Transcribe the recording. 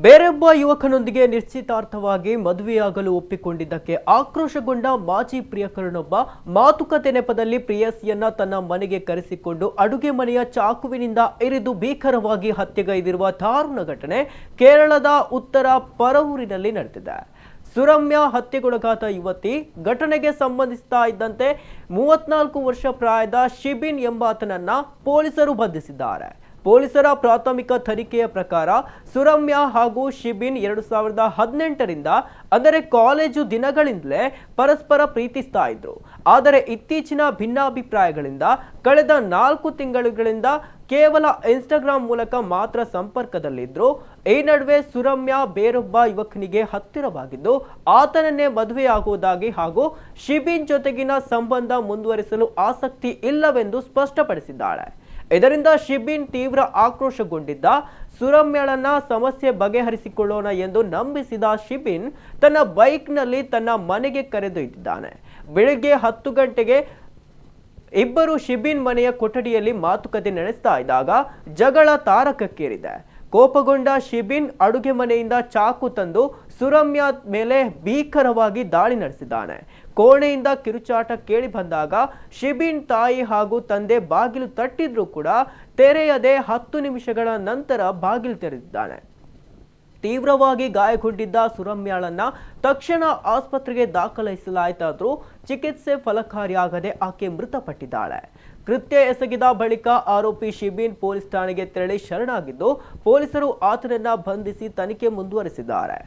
ಬೇರೊಬ್ಬ ಯುವಕನೊಂದಿಗೆ ನಿಶ್ಚಿತಾರ್ಥವಾಗಿ ಮದುವೆಯಾಗಲು ಒಪ್ಪಿಕೊಂಡಿದ್ದಕ್ಕೆ ಆಕ್ರೋಶಗೊಂಡ ಮಾಜಿ ಪ್ರಿಯಕರನೊಬ್ಬ ಮಾತುಕತೆ ನೆಪದಲ್ಲಿ ಪ್ರೇಯಸಿಯನ್ನ ತನ್ನ ಮನೆಗೆ ಕರೆಸಿಕೊಂಡು ಅಡುಗೆ ಮನೆಯ ಚಾಕುವಿನಿಂದ ಇರಿದು ಭೀಕರವಾಗಿ ಹತ್ಯೆಗೈದಿರುವ ದಾರುಣ ಘಟನೆ ಕೇರಳದ ಉತ್ತರ ಪರವೂರಿನಲ್ಲಿ ನಡೆದಿದೆ. ಸುರಮ್ಯ ಹತ್ಯೆಗೊಳಗಾದ ಯುವತಿ ಘಟನೆಗೆ ಸಂಬಂಧಿಸ್ತಾ ಇದ್ದಂತೆ 34 ವರ್ಷ ಪ್ರಾಯದ ಶಿಬಿನ್ ಎಂಬಾತನನ್ನ ಪೊಲೀಸರು ಬಂಧಿಸಿದ್ದಾರೆ. ಪೊಲೀಸರ ಪ್ರಾಥಮಿಕ ತನಿಖೆಯ ಪ್ರಕಾರ ಸುರಮ್ಯ ಹಾಗೂ ಶಿಬಿನ್ 2018ರಿಂದ ಅಂದರೆ ಕಾಲೇಜು ದಿನಗಳಿಂದಲೇ ಪರಸ್ಪರ ಪ್ರೀತಿಸ್ತಾ ಇದ್ರು. ಆದರೆ ಇತ್ತೀಚಿನ ಭಿನ್ನಾಭಿಪ್ರಾಯಗಳಿಂದ ಕಳೆದ 4 ತಿಂಗಳುಗಳಿಂದ ಕೇವಲ ಇನ್ಸ್ಟಾಗ್ರಾಮ್ ಮೂಲಕ ಮಾತ್ರ ಸಂಪರ್ಕದಲ್ಲಿದ್ರು. ಈ ನಡುವೆ ಸುರಮ್ಯ ಬೇರೊಬ್ಬ ಯುವಕನಿಗೆ ಹತ್ತಿರವಾಗಿದ್ದು ಆತನನ್ನೇ ಮದುವೆಯಾಗುವುದಾಗಿ ಹಾಗೂ ಶಿಬಿನ್ ಜೊತೆಗಿನ ಸಂಬಂಧ ಮುಂದುವರಿಸಲು ಆಸಕ್ತಿ ಇಲ್ಲವೆಂದು ಸ್ಪಷ್ಟಪಡಿಸಿದ್ದಾಳೆ. ಇದರಿಂದ ಶಿಬಿನ್ ತೀವ್ರ ಆಕ್ರೋಶಗೊಂಡಿದ್ದ. ಸುರಮ್ಯಳನ್ನ ಸಮಸ್ಯೆ ಬಗೆಹರಿಸಿಕೊಳ್ಳೋಣ ಎಂದು ನಂಬಿಸಿದ ಶಿಬಿನ್ ತನ್ನ ಬೈಕ್ನಲ್ಲಿ ತನ್ನ ಮನೆಗೆ ಕರೆದೊಯ್ದಿದ್ದಾನೆ. ಬೆಳಿಗ್ಗೆ 10 ಗಂಟೆಗೆ ಇಬ್ಬರು ಶಿಬಿನ್ ಮನೆಯ ಕೊಠಡಿಯಲ್ಲಿ ಮಾತುಕತೆ ನಡೆಸ್ತಾ ಇದ್ದಾಗ ಜಗಳ ತಾರಕಕ್ಕೇರಿದೆ. ಕೋಪಗೊಂಡ ಶಿಬಿನ್ ಅಡುಗೆ ಮನೆಯಿಂದ ಚಾಕು ತಂದು ಸುರಮ್ಯ ಮೇಲೆ ಭೀಕರವಾಗಿ ದಾಳಿ ನಡೆಸಿದ್ದಾನೆ. ಕೋಣೆಯಿಂದ ಕಿರುಚಾಟ ಕೇಳಿ ಬಂದಾಗ ಶಿಬಿನ್ ತಾಯಿ ಹಾಗೂ ತಂದೆ ಬಾಗಿಲು ತಟ್ಟಿದ್ರೂ ಕೂಡ ತೆರೆಯದೆ 10 ನಿಮಿಷಗಳ ನಂತರ ಬಾಗಿಲು ತೆರೆದಿದ್ದಾನೆ. ತೀವ್ರವಾಗಿ ಗಾಯಗೊಂಡಿದ್ದ ಸುರಮ್ಯಾಳನ್ನ ತಕ್ಷಣ ಆಸ್ಪತ್ರೆಗೆ ದಾಖಲಿಸಲಾಯಿತಾದರೂ ಚಿಕಿತ್ಸೆ ಫಲಕಾರಿಯಾಗದೆ ಆಕೆ ಮೃತಪಟ್ಟಿದ್ದಾಳೆ. ಕೃತ್ಯ ಎಸಗಿದ ಬಳಿಕ ಆರೋಪಿ ಶಿಬಿನ್ ಪೊಲೀಸ್ ಠಾಣೆಗೆ ತೆರಳಿ ಶರಣಾಗಿದ್ದು ಪೊಲೀಸರು ಆತನನ್ನ ಬಂಧಿಸಿ ತನಿಖೆ ಮುಂದುವರೆಸಿದ್ದಾರೆ.